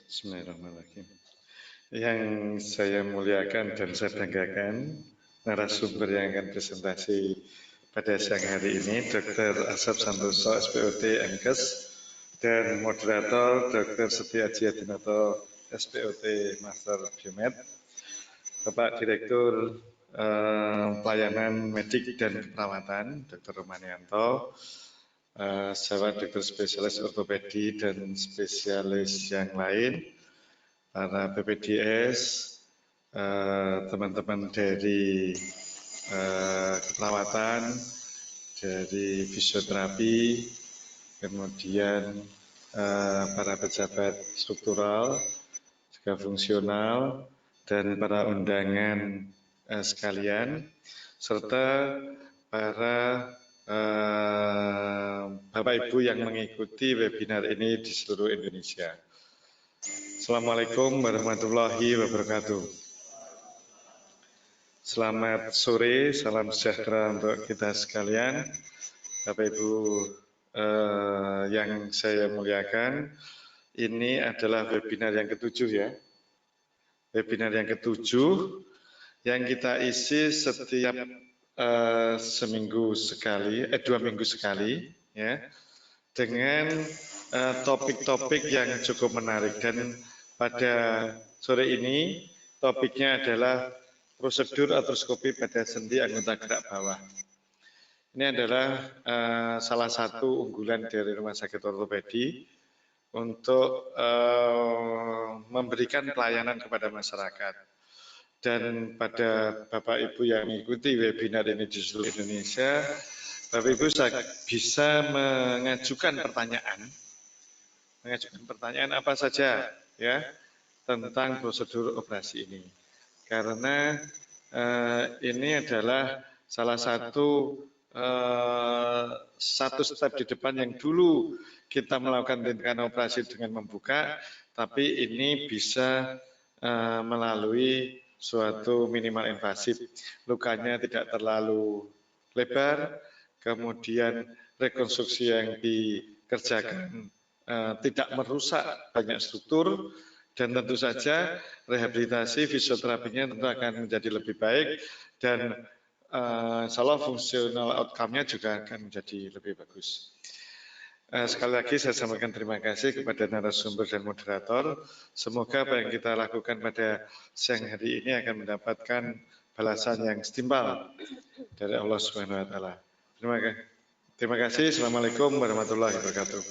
Bismillahirrahmanirrahim. Yang saya muliakan dan saya banggakan, narasumber yang akan presentasi pada siang hari ini, Dr. Asep Santoso, SPOT, MKes, dan moderator Dr. Setia Adinoto, SPOT, Master Biomed, Bapak Direktur Pelayanan Medik dan Keperawatan, Dr. Romanianto, sahabat dokter spesialis ortopedi dan spesialis yang lain, para PPDS, teman-teman dari keperawatan, dari fisioterapi, kemudian para pejabat struktural, juga fungsional, dan para undangan sekalian, serta para Bapak Ibu yang mengikuti webinar ini di seluruh Indonesia. Assalamualaikum warahmatullahi wabarakatuh. Selamat sore, salam sejahtera untuk kita sekalian. Bapak Ibu yang saya muliakan, ini adalah webinar yang ketujuh ya. Webinar yang ketujuh yang kita isi setiap seminggu sekali, 2 minggu sekali, ya, dengan topik-topik yang cukup menarik. Dan pada sore ini topiknya adalah prosedur artroskopi pada sendi anggota gerak bawah. Ini adalah salah satu unggulan dari Rumah Sakit Ortopedi untuk memberikan pelayanan kepada masyarakat. Dan pada Bapak Ibu yang mengikuti webinar ini di seluruh Indonesia, Bapak Ibu bisa mengajukan pertanyaan apa saja ya tentang prosedur operasi ini. Karena ini adalah salah satu step di depan yang dulu kita melakukan tindakan operasi dengan membuka, tapi ini bisa melalui suatu minimal invasif, lukanya tidak terlalu lebar, kemudian rekonstruksi yang dikerjakan tidak merusak banyak struktur, dan tentu saja rehabilitasi fisioterapinya tentu akan menjadi lebih baik, dan insya Allah fungsional outcome-nya juga akan menjadi lebih bagus. Sekali lagi saya sampaikan terima kasih kepada narasumber dan moderator. Semoga apa yang kita lakukan pada siang hari ini akan mendapatkan balasan yang setimpal dari Allah Subhanahu wa taala. Terima kasih. Assalamualaikum warahmatullahi wabarakatuh.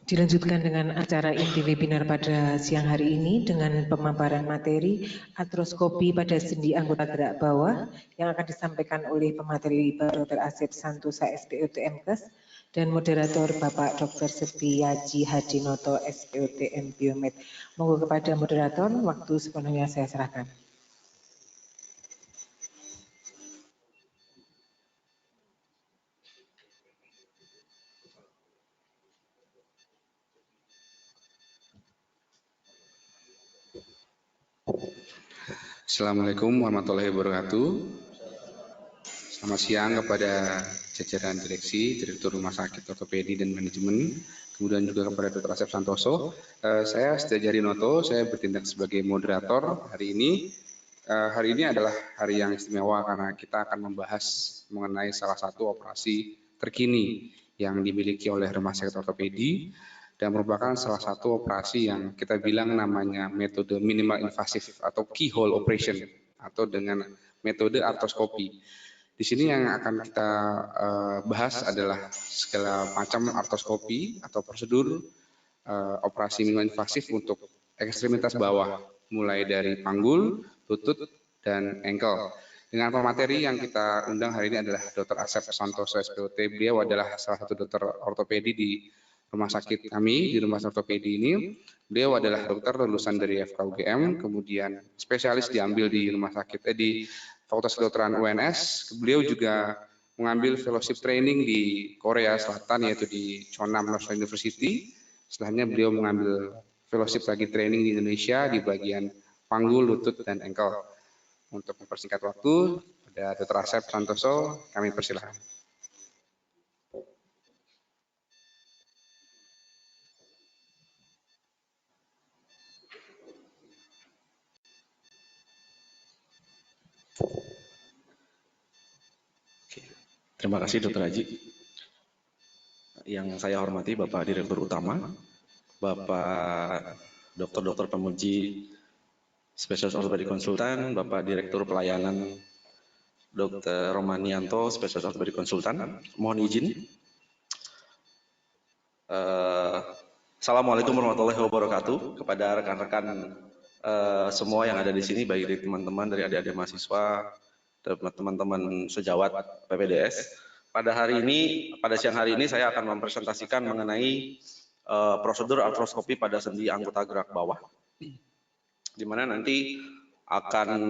Dilanjutkan dengan acara inti webinar pada siang hari ini dengan pemaparan materi artroskopi pada sendi anggota gerak bawah yang akan disampaikan oleh pemateri Dr. Asep Santoso, SPOT, MKes, dan moderator Bapak Dr. Setia Adinoto, SPOT, Biomed. Monggo kepada moderator, waktu sepenuhnya saya serahkan. Assalamualaikum warahmatullahi wabarakatuh. Selamat siang kepada jajaran direksi, Direktur Rumah Sakit Ortopedi dan Manajemen, kemudian juga kepada Dr. Asep Santoso. Saya Setia Adinoto, saya bertindak sebagai moderator hari ini. Hari ini adalah hari yang istimewa karena kita akan membahas mengenai salah satu operasi terkini yang dimiliki oleh Rumah Sakit Ortopedi, dan merupakan salah satu operasi yang kita bilang namanya metode minimal invasif atau keyhole operation atau dengan metode artroskopi. Di sini yang akan kita bahas adalah segala macam artroskopi atau prosedur operasi minimal invasif untuk ekstremitas bawah, mulai dari panggul, lutut, dan engkel. Dengan pemateri yang kita undang hari ini adalah Dr. Asep Santoso, SPOT. Beliau adalah salah satu dokter ortopedi di rumah sakit kami, di rumah sakit ortopedi ini. Beliau adalah dokter lulusan dari FKUGM, kemudian spesialis diambil di rumah sakit di Fakultas Kedokteran UNS. Beliau juga mengambil fellowship training di Korea Selatan, yaitu di Chonam National University. Setelahnya beliau mengambil fellowship lagi training di Indonesia di bagian panggul, lutut, dan engkel. Untuk mempersingkat waktu, Ada Dr. Asep Santoso, kami persilahkan. Terima kasih Dr. Haji. Yang saya hormati Bapak Direktur Utama, Bapak Dr. Pemuji Spesialis Ortopedi Konsultan, Bapak Direktur Pelayanan Dr. Romanianto, Spesialis Ortopedi Konsultan. Mohon izin. Assalamualaikum warahmatullahi wabarakatuh kepada rekan-rekan semua yang ada di sini, baik dari teman-teman dari adik-adik mahasiswa, teman-teman sejawat PPDS. Pada siang hari ini saya akan mempresentasikan mengenai prosedur artroskopi pada sendi anggota gerak bawah, di mana nanti akan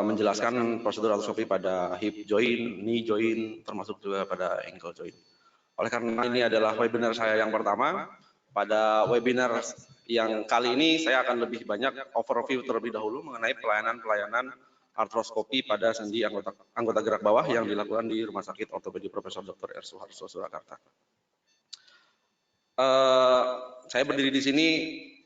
menjelaskan prosedur artroskopi pada hip joint, knee joint, termasuk juga pada ankle joint. Oleh karena ini adalah webinar saya yang pertama, pada webinar yang kali ini saya akan lebih banyak overview terlebih dahulu mengenai pelayanan artroskopi pada sendi anggota gerak bawah yang dilakukan di Rumah Sakit Ortopedi Profesor Dr. R. Suharto, Surakarta. Saya berdiri di sini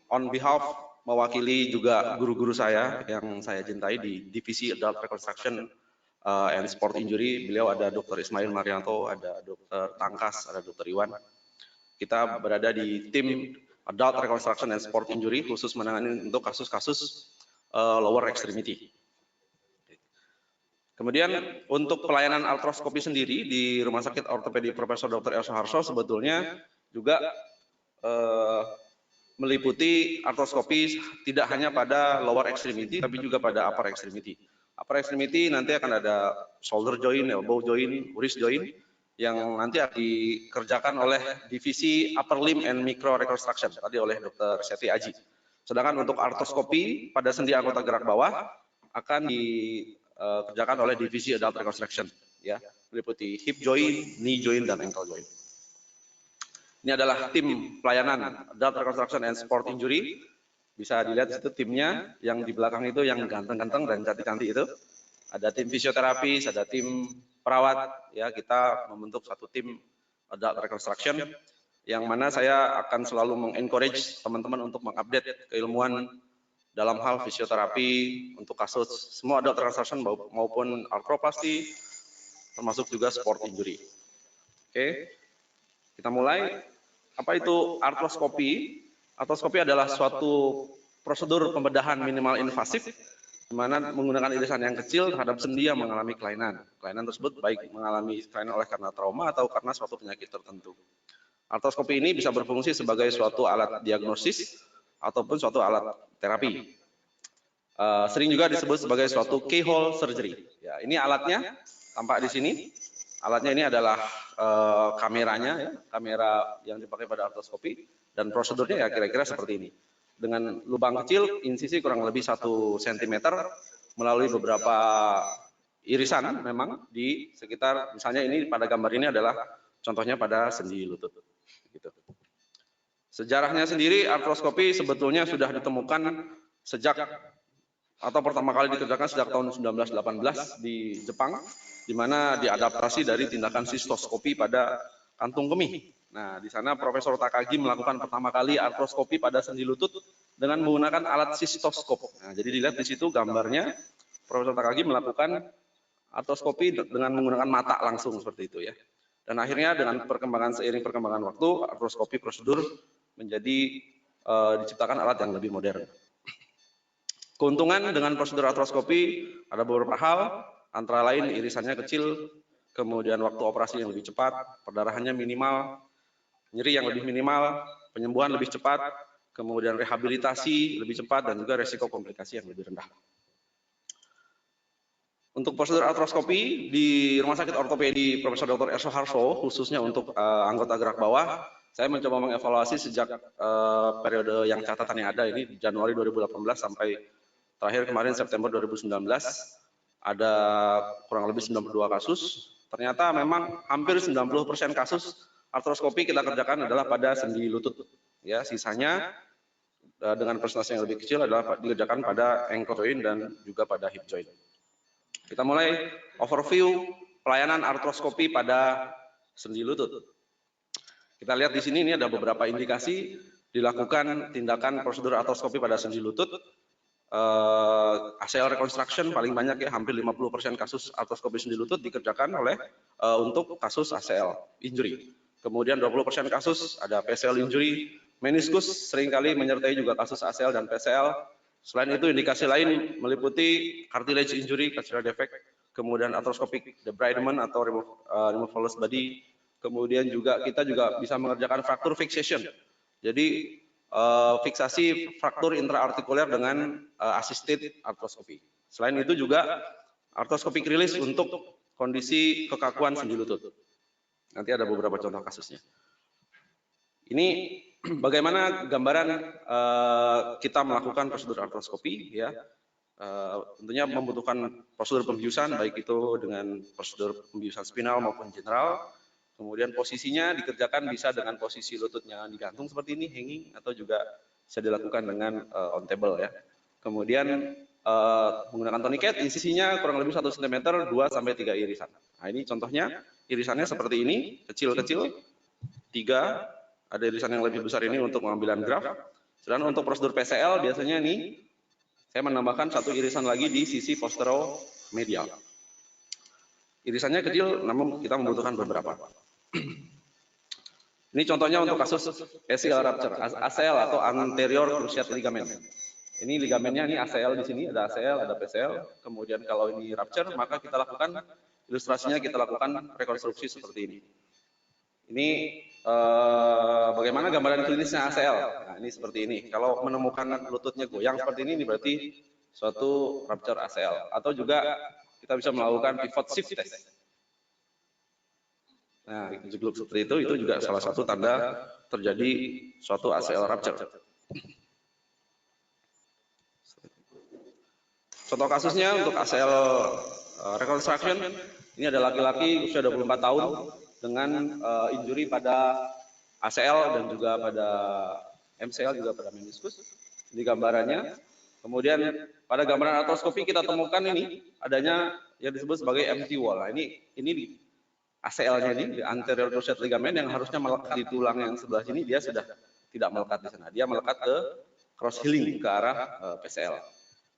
on behalf mewakili juga guru-guru saya yang saya cintai di Divisi Adult Reconstruction and Sport Injury. Beliau ada Dr. Ismail Marianto, ada Dr. Tangkas, ada Dr. Iwan. Kita berada di tim Adult Reconstruction and Sport Injury khusus menangani untuk kasus-kasus lower extremity. Kemudian untuk pelayanan artroskopi sendiri di Rumah Sakit Ortopedi Profesor Dr. R. Suharto sebetulnya juga meliputi artroskopi tidak hanya pada lower extremity tapi juga pada upper extremity. Upper extremity nanti akan ada shoulder joint, elbow joint, wrist joint yang nanti akan dikerjakan oleh divisi upper limb and micro reconstruction tadi oleh Dr. Seti Aji. Sedangkan untuk artroskopi pada sendi anggota gerak bawah akan dikerjakan oleh divisi adult reconstruction, ya, meliputi hip joint, knee joint, dan ankle joint. Ini adalah tim pelayanan adult reconstruction and sport injury. Bisa dilihat di situ timnya, yang di belakang itu yang ganteng-ganteng dan cantik-cantik itu. Ada tim fisioterapis, ada tim perawat, ya, kita membentuk satu tim adult reconstruction yang mana saya akan selalu mengencourage teman-teman untuk mengupdate keilmuan dalam hal fisioterapi untuk kasus semua adult reconstruction maupun arthroplasty, termasuk juga sport injury. Oke, kita mulai. Apa itu artroskopi? Artroskopi adalah suatu prosedur pembedahan minimal invasif di mana menggunakan irisan yang kecil terhadap sendi yang mengalami kelainan. Kelainan tersebut baik mengalami kelainan oleh karena trauma atau karena suatu penyakit tertentu. Artroskopi ini bisa berfungsi sebagai suatu alat diagnosis ataupun suatu alat terapi. Sering juga disebut sebagai suatu keyhole surgery. Ya, ini alatnya tampak di sini. Alatnya ini adalah kameranya, ya, kamera yang dipakai pada artroskopi, dan prosedurnya ya kira-kira seperti ini. Dengan lubang kecil, insisi kurang lebih 1 cm melalui beberapa irisan memang di sekitar, misalnya ini pada gambar ini adalah contohnya pada sendi lutut. Gitu. Sejarahnya sendiri, artroskopi sebetulnya sudah ditemukan sejak atau pertama kali dikerjakan sejak tahun 1918 di Jepang, di mana diadaptasi dari tindakan sistoskopi pada kantung kemih. Nah, di sana Profesor Takagi melakukan pertama kali artroskopi pada sendi lutut dengan menggunakan alat sistoskop. Nah, jadi dilihat di situ gambarnya, Profesor Takagi melakukan artroskopi dengan menggunakan mata langsung seperti itu, ya. Dan akhirnya dengan seiring perkembangan waktu, artroskopi prosedur menjadi diciptakan alat yang lebih modern. Keuntungan dengan prosedur artroskopi ada beberapa hal, antara lain irisannya kecil, kemudian waktu operasi yang lebih cepat, perdarahannya minimal, nyeri yang lebih minimal, penyembuhan lebih cepat, kemudian rehabilitasi lebih cepat, dan juga resiko komplikasi yang lebih rendah. Untuk prosedur artroskopi di Rumah Sakit Ortopedi Profesor Dr. R. Suharto, khususnya untuk anggota gerak bawah, saya mencoba mengevaluasi sejak periode yang catatan yang ada ini, Januari 2018 sampai terakhir kemarin September 2019, ada kurang lebih 92 kasus. Ternyata memang hampir 90% kasus artroskopi kita kerjakan adalah pada sendi lutut. Ya, sisanya dengan presentasi yang lebih kecil adalah dikerjakan pada ankle joint dan juga pada hip joint. Kita mulai overview pelayanan artroskopi pada sendi lutut. Kita lihat di sini, ini ada beberapa indikasi dilakukan tindakan prosedur artroskopi pada sendi lutut. ACL reconstruction paling banyak ya, hampir 50% kasus artroskopi sendi lutut dikerjakan oleh untuk kasus ACL injury. Kemudian 20% kasus ada PCL injury, meniskus seringkali menyertai juga kasus ACL dan PCL. Selain itu indikasi lain meliputi cartilage injury, cartilage defect, kemudian arthroscopic debridement atau removalus body. Kemudian juga kita juga bisa mengerjakan fracture fixation. Jadi fiksasi fraktur intraartikuler dengan assisted arthroscopy. Selain itu juga arthroscopic release untuk kondisi kekakuan sendi lutut. Nanti ada beberapa contoh kasusnya. Ini bagaimana gambaran kita melakukan prosedur artroskopi ya. Tentunya membutuhkan prosedur pembiusan baik itu dengan prosedur pembiusan spinal maupun general. Kemudian posisinya dikerjakan bisa dengan posisi lututnya digantung seperti ini, hanging, atau juga bisa dilakukan dengan on table ya. Kemudian menggunakan tourniquet, insisinya kurang lebih 1 cm, 2 sampai 3 irisan. Nah, ini contohnya irisannya seperti ini, kecil-kecil, 3, ada irisan yang lebih besar ini untuk pengambilan graf. Sedangkan untuk prosedur PCL biasanya ini saya menambahkan 1 irisan lagi di sisi posteromedial. Irisannya kecil, namun kita membutuhkan beberapa. Ini contohnya untuk kasus ACL rupture, ACL atau anterior cruciate ligament. Ini ligamennya, ini ACL di sini, ada ACL, ada PCL. Kemudian kalau ini rupture, maka kita lakukan ilustrasinya, kita lakukan rekonstruksi seperti ini. Ini bagaimana gambaran klinisnya ACL. Nah, ini seperti ini. Kalau menemukan lututnya goyang seperti ini berarti suatu rupture ACL. Atau juga kita bisa melakukan pivot shift test. Nah, jegluk seperti itu juga salah satu tanda terjadi suatu ACL rupture. Contoh kasusnya untuk ACL reconstruction, ini ada laki-laki usia 24 tahun dengan injury pada ACL dan juga pada MCL, juga pada meniskus. Ini gambarannya. Kemudian pada gambaran artroskopi kita temukan ini adanya yang disebut sebagai empty wall. Nah, ini ACL-nya ini, anterior cruciate ligament yang harusnya melekat di tulang yang sebelah sini, dia sudah tidak melekat di sana. Dia melekat ke cross healing, ke arah PCL.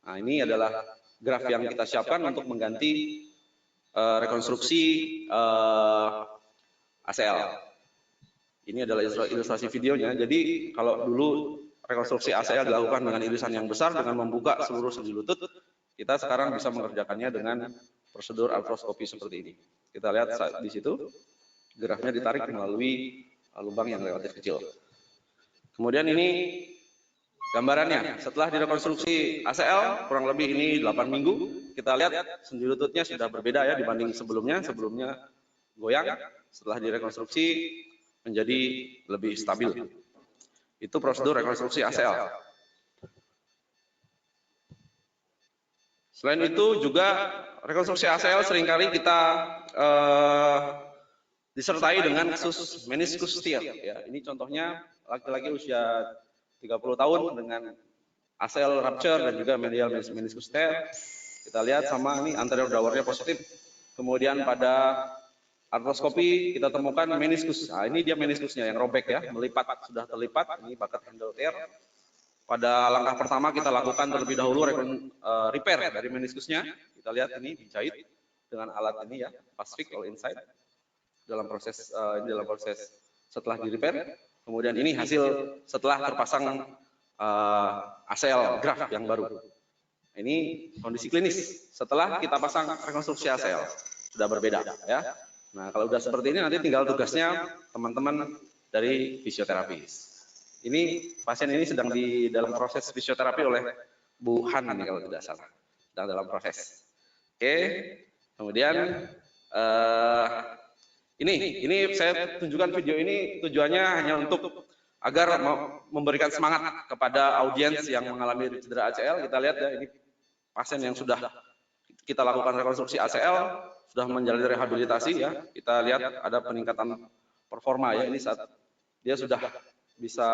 Nah, ini adalah graf yang kita siapkan untuk mengganti rekonstruksi ACL. Ini adalah ilustrasi videonya. Jadi kalau dulu rekonstruksi ACL dilakukan dengan irisan yang besar dengan membuka seluruh sendi lutut, kita sekarang bisa mengerjakannya dengan prosedur artroskopi seperti ini. Kita lihat di situ grafnya ditarik melalui lubang yang relatif kecil. Kemudian ini gambarannya setelah direkonstruksi ACL kurang lebih ini 8 minggu, kita lihat sendi lututnya sudah berbeda ya dibanding sebelumnya. Sebelumnya goyang, setelah direkonstruksi menjadi lebih stabil. Itu prosedur rekonstruksi ACL. Selain itu juga rekonstruksi ACL seringkali kita disertai dengan kasus meniskus tear. Ya, ini contohnya laki-laki usia 30 tahun dengan ACL rupture dan juga medial meniskus tear. Kita lihat sama ini anterior drawernya positif. Kemudian pada artroskopi kita temukan meniskus. Nah, ini dia meniskusnya yang robek ya, melipat, sudah terlipat. Ini bakat handle tear. Pada langkah pertama kita lakukan terlebih dahulu repair dari meniskusnya. Kita lihat ini dijahit dengan alat ini ya, Pasfik all inside. Dalam proses setelah di repair. Kemudian ini hasil setelah terpasang ACL graf yang baru. Ini kondisi klinis setelah kita pasang rekonstruksi ACL sudah berbeda ya. Nah, kalau sudah seperti ini nanti tinggal tugasnya teman-teman dari fisioterapis. Ini pasien ini sedang di dalam proses fisioterapi oleh Bu Han ini kalau tidak salah, sedang dalam proses. Oke, kemudian ini saya tunjukkan video ini tujuannya hanya untuk agar memberikan semangat kepada audiens yang mengalami cedera ACL. Kita lihat ya, ini pasien yang sudah kita lakukan rekonstruksi ACL, sudah menjalani rehabilitasi ya. Kita lihat ada peningkatan performa ya, ini saat dia sudah bisa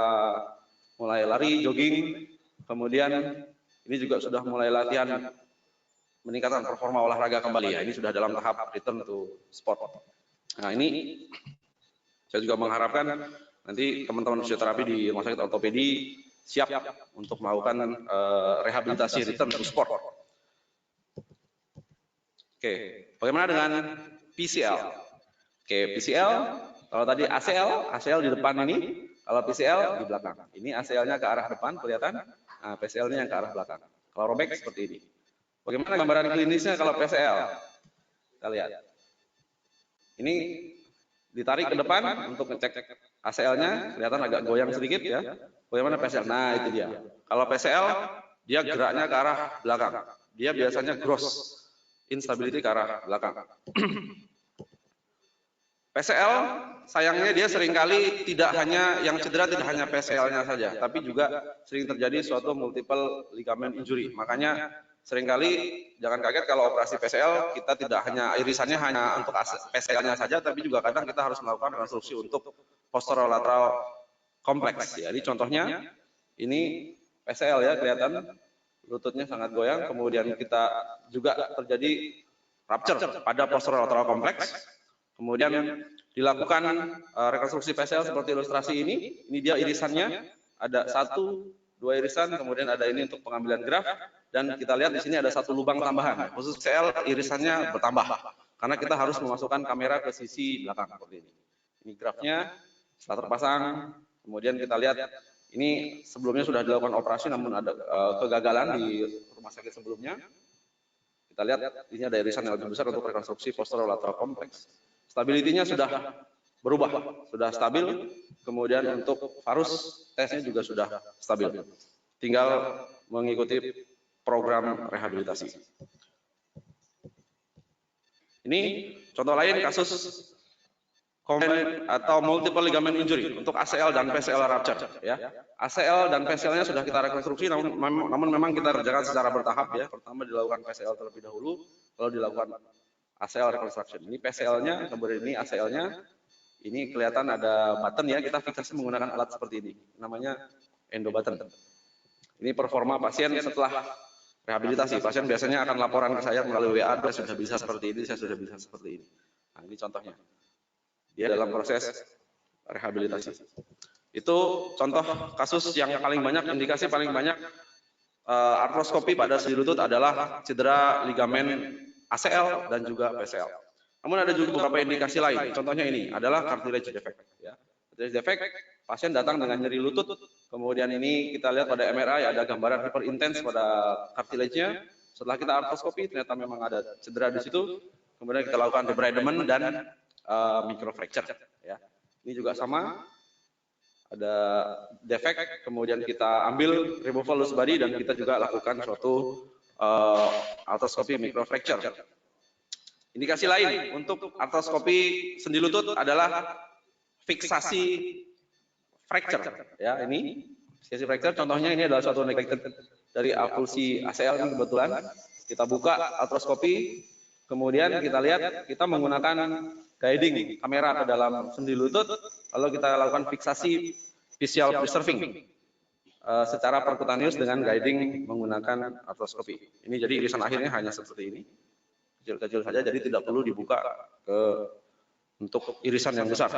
mulai lari, jogging, kemudian ini juga sudah mulai latihan meningkatkan performa olahraga kembali. Ya, ini sudah dalam tahap return to sport. Nah, ini saya juga mengharapkan nanti teman-teman fisioterapi di rumah sakit ortopedi siap untuk melakukan rehabilitasi return to sport. Oke, bagaimana dengan PCL? Oke, PCL, kalau tadi ACL di depan ini, kalau PCL di belakang. Ini ACL-nya ke arah depan, kelihatan? Nah, PCL-nya yang ke arah belakang. Kalau robek seperti ini. Bagaimana gambaran klinisnya kalau PCL? Kita lihat. Ini ditarik ke depan untuk ngecek ACL-nya, kelihatan agak goyang sedikit ya. Bagaimana PCL? Nah, itu dia. Kalau PCL, dia geraknya ke arah belakang. Dia biasanya gross. Instability ke arah belakang. PCL sayangnya dia seringkali tidak hanya yang cedera tidak hanya PCL-nya saja, tapi juga sering terjadi suatu multiple ligament injury. Makanya seringkali jangan kaget kalau operasi PCL kita tidak hanya irisannya hanya untuk PCL-nya saja, tapi juga kadang kita harus melakukan rekonstruksi untuk posterolateral kompleks. Jadi contohnya ini PCL ya, kelihatan lututnya sangat goyang, kemudian kita juga terjadi rupture pada posterolateral kompleks, kemudian dilakukan rekonstruksi PCL seperti ilustrasi ini dia irisannya, ada 1-2 irisan, kemudian ada ini untuk pengambilan graf, dan kita lihat di sini ada 1 lubang tambahan, khusus PCL irisannya bertambah, karena kita harus memasukkan kamera ke sisi belakang seperti ini. Ini grafnya setelah terpasang, kemudian kita lihat ini sebelumnya sudah dilakukan operasi namun ada kegagalan di rumah sakit sebelumnya. Kita lihat ini ada irisan yang lebih besar untuk rekonstruksi posterolateral kompleks. Stability-nya sudah berubah, sudah stabil. Kemudian untuk varus tesnya juga sudah stabil. Tinggal mengikuti program rehabilitasi. Ini contoh lain kasus atau multiple ligament injury untuk ACL dan PCL rupture ya. ACL dan PCL-nya sudah kita rekonstruksi namun memang kita kerjakan secara bertahap ya. Pertama dilakukan PCL terlebih dahulu, lalu dilakukan ACL reconstruction. Ini PCL-nya, kemudian ini ACL-nya. Ini kelihatan ada button ya, kita fiksasi menggunakan alat seperti ini. Namanya endo button. Ini performa pasien setelah rehabilitasi. Pasien biasanya akan laporan ke saya melalui WA, saya sudah bisa seperti ini, saya sudah bisa seperti ini. Nah, ini contohnya. Dia dalam proses rehabilitasi. Itu contoh kasus yang paling banyak, indikasi paling banyak artroskopi pada sendi lutut adalah cedera ligamen ACL dan juga PCL. Namun ada juga beberapa indikasi lain. Contohnya ini adalah cartilage defect. Ya. Cartilage defect, pasien datang dengan nyeri lutut. Kemudian ini kita lihat pada MRI ada gambaran hyperintens pada cartilage-nya. Setelah kita artroskopi ternyata memang ada cedera di situ. Kemudian kita lakukan debridement dan microfracture ya. Ini juga sama, ada defect, kemudian kita ambil removal loose body dan kita juga lakukan suatu artroskopi microfracture. Indikasi lain untuk artroskopi sendi lutut adalah fiksasi fracture ya. Ini fiksasi fracture, contohnya ini adalah suatu neglected dari avulsi ACL ini kebetulan. Kita buka artroskopi, kemudian kita lihat kita menggunakan guiding kamera ke dalam sendi lutut, lalu kita lakukan fiksasi visual preserving secara percutaneous dengan guiding menggunakan artroskopi. Ini jadi irisan akhirnya hanya seperti ini, kecil-kecil saja, jadi tidak perlu dibuka untuk irisan yang besar.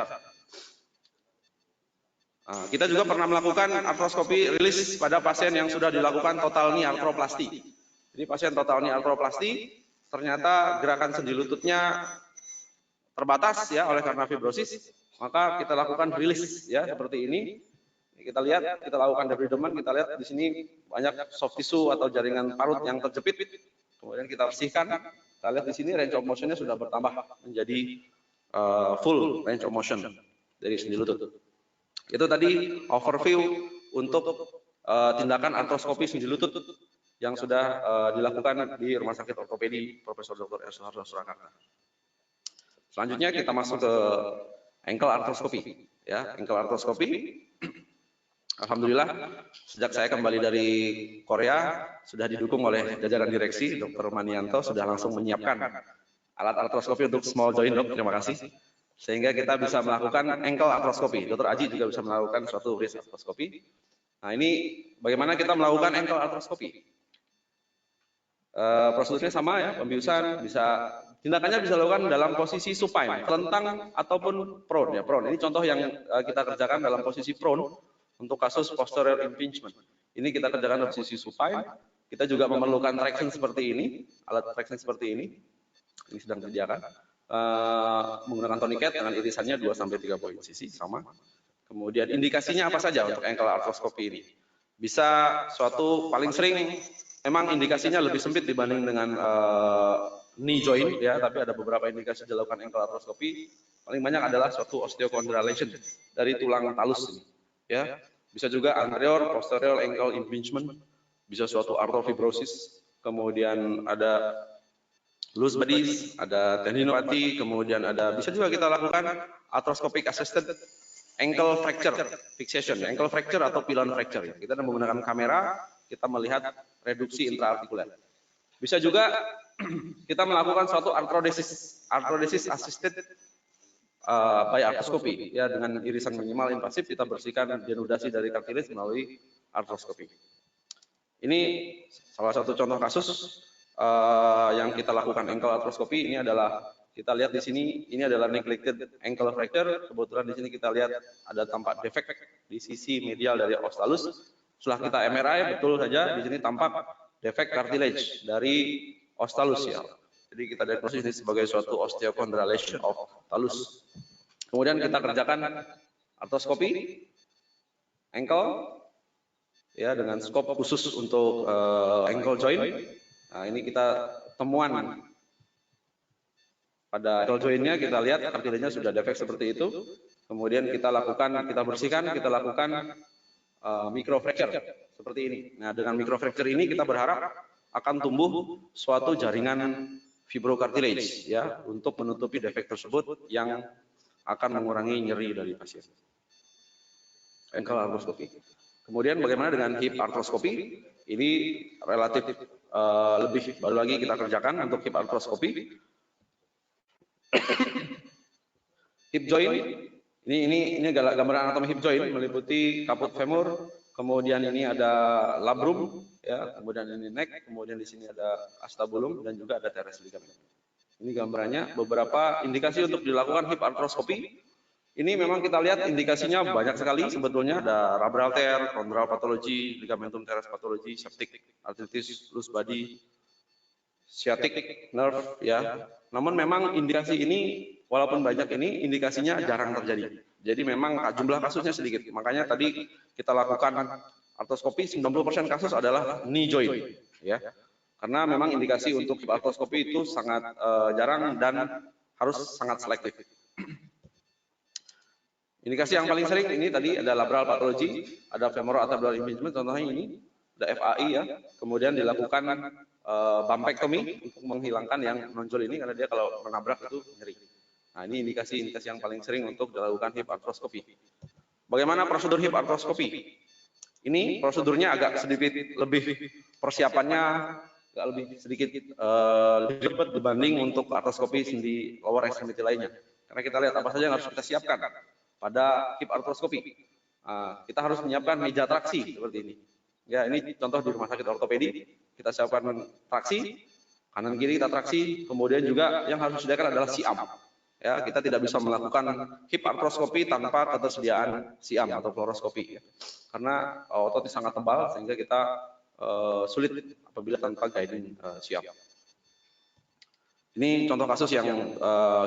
Nah, kita juga pernah melakukan artroskopi rilis pada pasien yang sudah dilakukan total knee arthroplasty. Jadi pasien total knee arthroplasty ternyata gerakan sendi lututnya terbatas ya oleh karena fibrosis, maka kita lakukan rilis ya seperti ini. Kita lihat, kita lakukan debridement, kita lihat di sini banyak soft tissue atau jaringan parut yang terjepit. Kemudian kita bersihkan. Kita lihat di sini range of motion-nya sudah bertambah menjadi full range of motion dari sendi lutut. Itu tadi overview untuk tindakan artroskopi sendi lutut yang sudah dilakukan di Rumah Sakit Ortopedi Profesor Dr. R. Soeharto Surakarta. Selanjutnya kita masuk ke ankle arthroskopi. Ya, ankle arthroskopi. Alhamdulillah, sejak saya kembali dari Korea sudah didukung oleh jajaran direksi, Dr. Manianto sudah langsung menyiapkan alat arthroskopi untuk small joint, dok. Terima kasih. Sehingga kita bisa melakukan ankle arthroskopi. Dr. Aji juga bisa melakukan suatu wrist arthroskopi. Nah, ini bagaimana kita melakukan ankle arthroskopi. Prosedurnya sama ya, pembiusan tindakannya bisa dilakukan dalam posisi supine, telentang ataupun prone ya, prone. Ini contoh yang kita kerjakan dalam posisi prone untuk kasus posterior impingement. Ini kita kerjakan dalam posisi supine. Kita juga memerlukan traction seperti ini, alat traction seperti ini. Ini sedang disediakan. Menggunakan tourniquet dengan irisannya 2-3 poin sisi sama. Kemudian indikasinya apa saja untuk ankle arthroscopy ini? Bisa suatu paling sering memang indikasinya lebih sempit dibanding dengan knee joint ya, tapi ada beberapa indikasi dilakukan ankle arthroscopy. Paling banyak adalah suatu osteochondral lesion dari tulang talus ini ya. Bisa juga anterior posterior ankle impingement, bisa suatu arthrofibrosis, kemudian ada loose bodies, ada tendinopathy, kemudian bisa juga kita lakukan arthroscopic assisted ankle fracture fixation, ankle fracture atau pilon fracture. Kita menggunakan kamera, kita melihat reduksi intraartikuler. Bisa juga kita melakukan suatu arthrodesis assisted by arthroscopy ya, dengan irisan minimal invasif kita bersihkan denudasi dari cartilage melalui arthroscopy. Ini salah satu contoh kasus yang kita lakukan ankle arthroscopy. Ini adalah kita lihat di sini, ini adalah neglected ankle fracture. Kebetulan di sini kita lihat ada tampak defek di sisi medial dari ostalus. Setelah kita MRI, betul saja di sini tampak defek cartilage dari ostalus ya. Jadi kita diagnosis ini sebagai suatu osteochondral lesion of talus. Kemudian kita kerjakan arthroscopy ankle ya dengan scope khusus untuk ankle joint. Nah, ini kita temuan pada ankle jointnya, kita lihat cartilage-nya sudah defek seperti itu. Kemudian kita bersihkan, kita lakukan microfracture seperti ini. Nah, dengan microfracture ini kita berharap akan tumbuh suatu jaringan fibrocartilage ya untuk menutupi defek tersebut yang akan mengurangi nyeri dari pasien. Ankle arthroscopy. Kemudian bagaimana dengan hip arthroscopy? Ini relatif lebih baru lagi kita kerjakan untuk hip arthroscopy. Hip joint, ini gambaran anatomi hip joint meliputi caput femur, kemudian ini ada labrum, ya, kemudian ini neck, kemudian di sini ada acetabulum dan juga ada teres ligamen. Ini gambarannya beberapa indikasi untuk dilakukan hip arthroscopy. Ini memang kita lihat indikasinya banyak sekali sebetulnya, ada rubral tear, chondral pathology, ligamentum teres pathology, septic arthritis, loose body, sciatic nerve ya. Namun memang indikasi ini walaupun banyak ini indikasinya jarang terjadi. Jadi memang jumlah kasusnya sedikit. Makanya tadi kita lakukan arthroscopy 90% kasus adalah knee joint ya. Karena memang indikasi untuk hip arthroscopy itu sangat jarang dan harus sangat selektif. Indikasi yang paling sering ini tadi ada labral pathology, ada femoroacetabular impingement, contohnya ini ada FAI ya. Kemudian dilakukan bumpectomy untuk menghilangkan yang menonjol ini karena dia kalau menabrak itu nyeri. Nah, ini indikasi-indikasi yang paling sering untuk dilakukan hip arthroscopy. Bagaimana prosedur hip arthroscopy? Ini prosedurnya agak sedikit lebih persiapannya agak lebih sedikit lebih cepat dibanding untuk arthroscopy sendi lower extremity lainnya. Karena kita lihat apa saja yang harus kita siapkan pada hip arthroscopy. Kita harus menyiapkan meja traksi seperti ini. Ya, ini contoh di rumah sakit ortopedi. Kita siapkan traksi, kanan kiri kita traksi, kemudian juga yang harus disediakan adalah siam. Ya, kita tidak bisa melakukan hip arthroscopy tanpa ketersediaan siam atau fluoroskopi. Ya. Karena ototnya sangat tebal sehingga kita sulit apabila tanpa guiding siam. Ini contoh kasus yang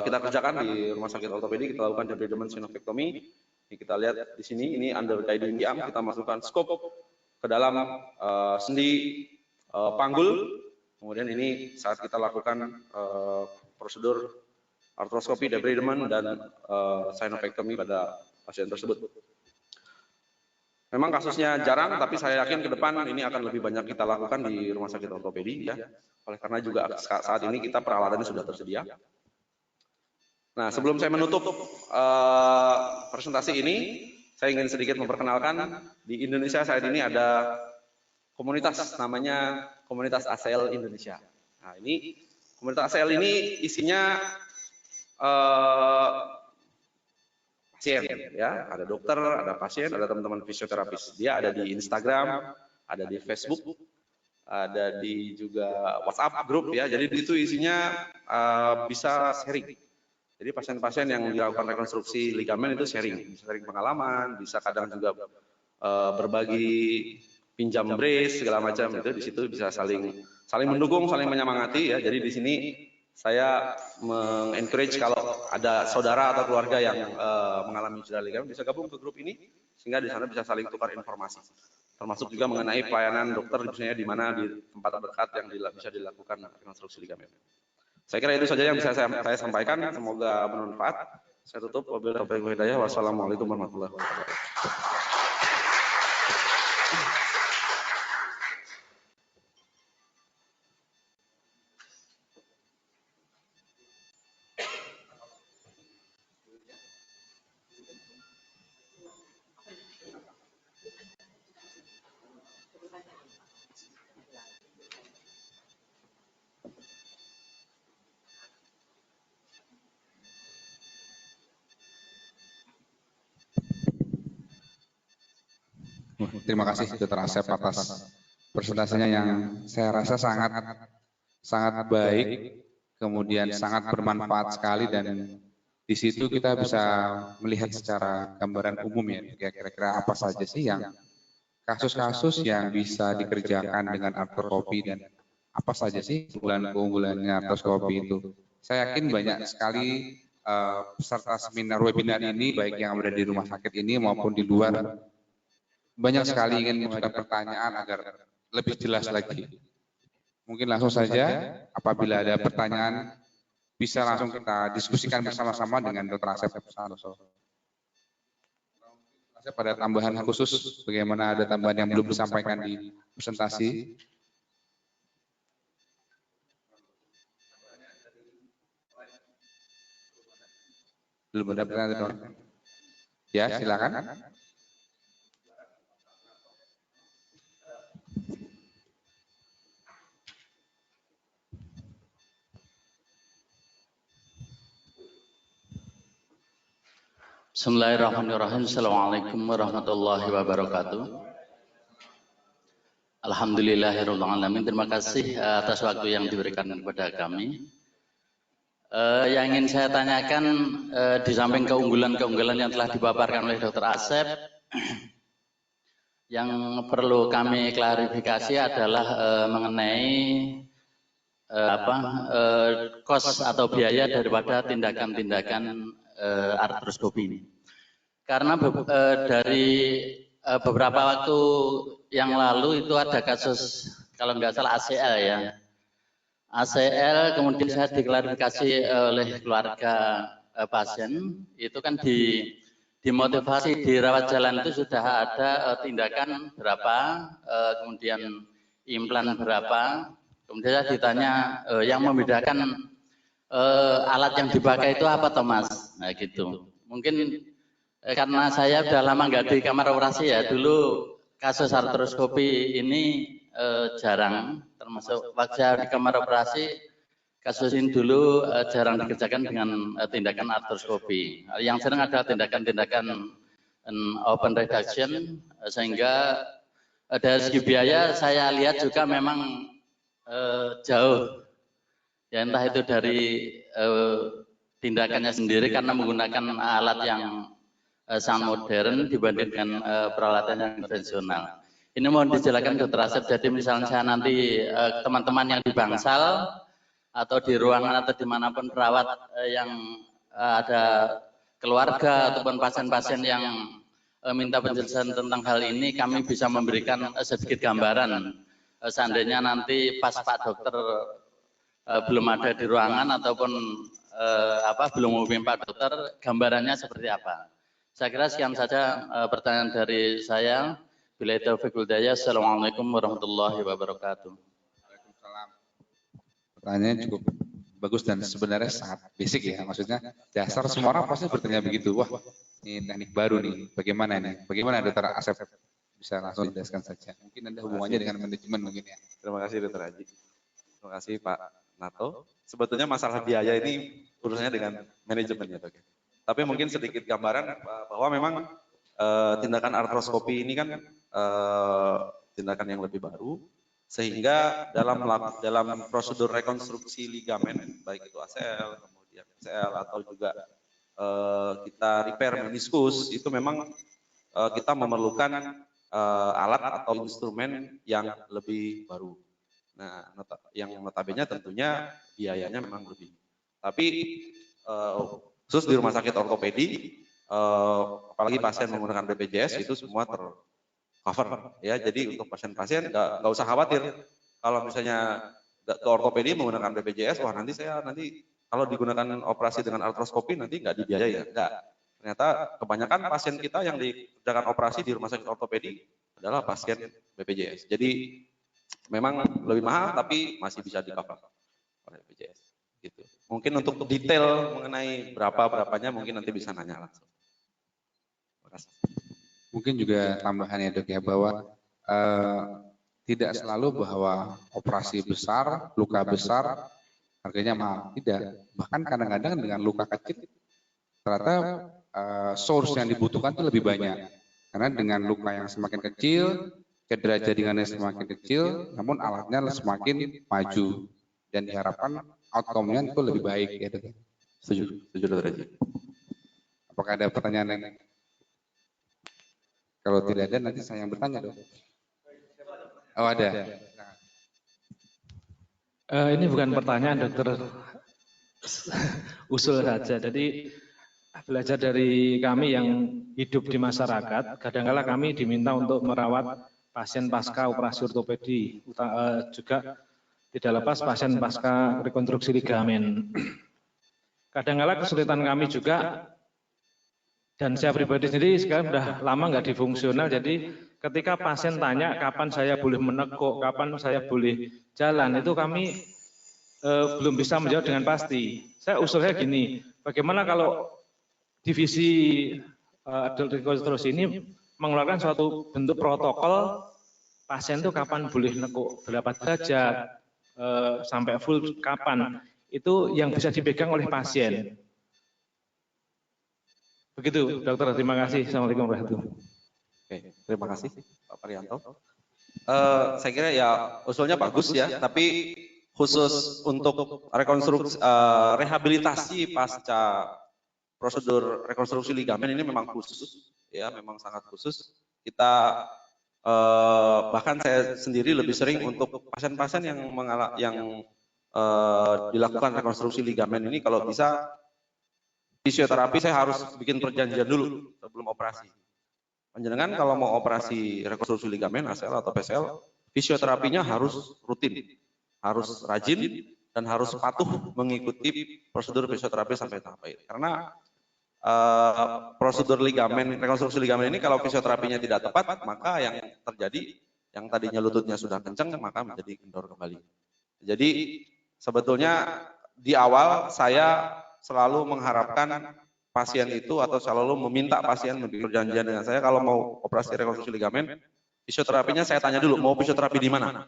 kita kerjakan di rumah sakit ortopedi, kita lakukan debridement sphenectomy. Ini kita lihat di sini, ini under guiding siam, kita masukkan scope ke dalam sendi panggul. Kemudian ini saat kita lakukan prosedur arthroscopy, debridement dan sphenectomy pada pasien tersebut. Memang kasusnya jarang, tapi saya yakin ke depan ini akan lebih banyak kita lakukan di rumah sakit ortopedi ya. Oleh karena juga saat ini kita peralatannya sudah tersedia. Nah, sebelum saya menutup presentasi ini, saya ingin sedikit memperkenalkan di Indonesia saat ini ada komunitas namanya Komunitas ACL Indonesia. Nah, ini komunitas ACL ini isinya pasien ya, ada dokter, ada pasien, ada teman-teman fisioterapis. Dia ada di Instagram, ada di Facebook, ada di juga WhatsApp grup ya. Jadi itu isinya bisa sharing. Jadi pasien-pasien yang dilakukan rekonstruksi ligamen itu sharing pengalaman, bisa kadang juga berbagi pinjam brace segala macam itu di situ bisa saling mendukung, saling menyemangati ya. Jadi di sini saya mengencourage kalau ada saudara atau keluarga yang mengalami cedera ligamen bisa gabung ke grup ini sehingga di sana bisa saling tukar informasi. Termasuk juga mengenai pelayanan dokter misalnya di mana di tempat terdekat yang bisa dilakukan rekonstruksi ligamen. Saya kira itu saja yang bisa saya sampaikan. Semoga bermanfaat. Saya tutup. Wabillahi taufiq wal hidayah. Wassalamualaikum warahmatullahi wabarakatuh. Terima kasih Dr. Asep atas presentasinya yang saya rasa sangat baik, kemudian sangat bermanfaat sekali, dan di situ kita bisa melihat secara gambaran umum ya, kira-kira apa saja sih yang kasus-kasus yang bisa dikerjakan dengan artroskopi dan apa saja sih keunggulannya artroskopi itu. Saya yakin banyak sekali peserta seminar webinar ini, baik yang berada di rumah sakit ini maupun di luar, banyak sekali ingin mengajukan pertanyaan agar lebih jelas lagi. Mungkin langsung saja, apabila ada pertanyaan, bisa langsung kita diskusikan bersama-sama dengan Dr. Asep Santoso. Pada tambahan khusus, bagaimana ada tambahan yang belum disampaikan di presentasi? Belum ada pertanyaan? Ya, silakan. Bismillahirrahmanirrahim. Assalamualaikum warahmatullahi wabarakatuh. Alhamdulillahirrahmanirrahim. Terima kasih atas waktu yang diberikan kepada kami. Yang ingin saya tanyakan, di samping keunggulan-keunggulan yang telah dipaparkan oleh Dr. Asep, yang perlu kami klarifikasi adalah mengenai kos atau biaya daripada tindakan-tindakan artroskopi ini. Karena dari beberapa waktu yang lalu itu ada kasus, kalau nggak salah ACL ya. ACL kemudian saya diklarifikasi oleh keluarga pasien, itu kan dimotivasi di rawat jalan itu sudah ada tindakan berapa, kemudian implan berapa, kemudian saya ditanya yang membedakan alat yang dipakai itu apa Thomas? Nah gitu. Mungkin karena saya udah lama nggak di kamar operasi ya, dulu kasus artroskopi ini jarang, termasuk waktu saya di kamar operasi, kasus ini dulu jarang dikerjakan dengan tindakan artroskopi. Yang sering ada tindakan-tindakan open reduction, sehingga dari segi biaya saya lihat juga memang jauh. Ya entah itu dari tindakannya sendiri karena menggunakan alat yang sangat modern dibandingkan peralatan yang konvensional. Ini mohon dijelaskan Dr. Asep, jadi misalnya saya nanti teman-teman yang di bangsal atau di ruangan atau dimanapun perawat yang ada keluarga ataupun pasien-pasien yang minta penjelasan tentang hal ini, kami bisa memberikan sedikit gambaran. Seandainya nanti pas Pak Dokter belum ada di ruangan ataupun belum menghubungi Pak Dokter, gambarannya seperti apa. Saya kira sekian saja pertanyaan dari saya. Billahi taufiq wal hidayah. Assalamualaikum warahmatullahi wabarakatuh. Waalaikumsalam. Pertanyaannya cukup bagus dan sebenarnya sangat basic ya. Maksudnya dasar semua orang pasti bertanya begitu. Wah, ini teknik baru nih. Bagaimana nih? Bagaimana Dr. Asep? Bisa langsung dijelaskan saja. Mungkin ada hubungannya dengan manajemen mungkin ya. Terima kasih Dr. Haji. Terima kasih Pak Nato. Sebetulnya masalah biaya ini urusannya dengan manajemen ya Dok. Tapi mungkin sedikit gambaran bahwa memang tindakan artroskopi ini kan tindakan yang lebih baru Sehingga dalam prosedur rekonstruksi ligamen, baik itu ACL, kemudian PCL atau juga kita repair meniskus, itu memang kita memerlukan alat atau instrumen yang lebih baru. Nah, yang notabene tentunya biayanya memang lebih. Tapi khusus di rumah sakit ortopedi, apalagi pasien menggunakan BPJS itu semua tercover ya. Jadi untuk pasien-pasien nggak usah khawatir kalau misalnya ke ortopedi menggunakan BPJS, wah nanti kalau digunakan operasi dengan artroskopi nanti nggak dibiayai ya. Nggak. Ternyata kebanyakan pasien kita yang dikerjakan operasi di rumah sakit ortopedi adalah pasien BPJS. Jadi memang lebih mahal tapi masih bisa di-cover oleh BPJS. Gitu. Mungkin untuk detail mengenai berapanya mungkin nanti bisa nanya langsung. Terima kasih. Mungkin juga tambahannya Dok ya, bahwa tidak selalu bahwa operasi besar, luka besar harganya mahal. Tidak. Bahkan kadang-kadang dengan luka kecil ternyata source yang dibutuhkan itu lebih banyak. Karena dengan luka yang semakin kecil, cedera jaringannya semakin kecil, namun alatnya semakin maju. Dan diharapkan outcome-nya itu lebih baik. Ya, Dok. Setuju Dr. Haji. Apakah ada pertanyaan lain? Kalau tidak ada, nanti saya yang bertanya, Dok. Oh, ada. Ini bukan pertanyaan, Dokter. Usul saja. Jadi belajar dari kami yang hidup di masyarakat, kadang-kala kami diminta untuk merawat pasien pasca operasi ortopedi, juga tidak lepas pasien pasca rekonstruksi ligamen. Kadang-kala kesulitan kami juga, dan saya pribadi sendiri sekarang sudah lama nggak di fungsional, jadi ketika pasien tanya kapan saya boleh menekuk, kapan saya boleh jalan, itu kami belum bisa menjawab dengan pasti. Saya usulnya gini, bagaimana kalau divisi adult rekonstruksi ini mengeluarkan suatu bentuk protokol pasien itu kapan boleh nekuk, berapa derajat, sampai full kapan, itu yang bisa dipegang oleh pasien. Begitu, Dokter. Terima kasih. Assalamualaikum warahmatullahi wabarakatuh. Oke, terima kasih Pak Parianto. Saya kira ya usulnya bagus ya, tapi khusus untuk rekonstruksi rehabilitasi pasca prosedur rekonstruksi ligamen ini memang khusus, ya memang sangat khusus. Kita bahkan saya sendiri lebih sering untuk pasien-pasien yang dilakukan rekonstruksi ligamen ini, kalau bisa fisioterapi saya harus bikin perjanjian dulu sebelum operasi. Panjenengan kalau mau operasi rekonstruksi ligamen ACL atau PCL, fisioterapinya harus rutin, harus rajin, dan harus patuh mengikuti prosedur fisioterapi sampai tahap akhir. Karena prosedur ligamen, rekonstruksi ligamen ini kalau fisioterapinya tidak tepat, maka yang terjadi, yang tadinya lututnya sudah kencang, maka menjadi kendor kembali. Jadi sebetulnya di awal saya selalu mengharapkan pasien itu atau selalu meminta pasien berjanjian dengan saya kalau mau operasi rekonstruksi ligamen, fisioterapinya saya tanya dulu, mau fisioterapi di mana?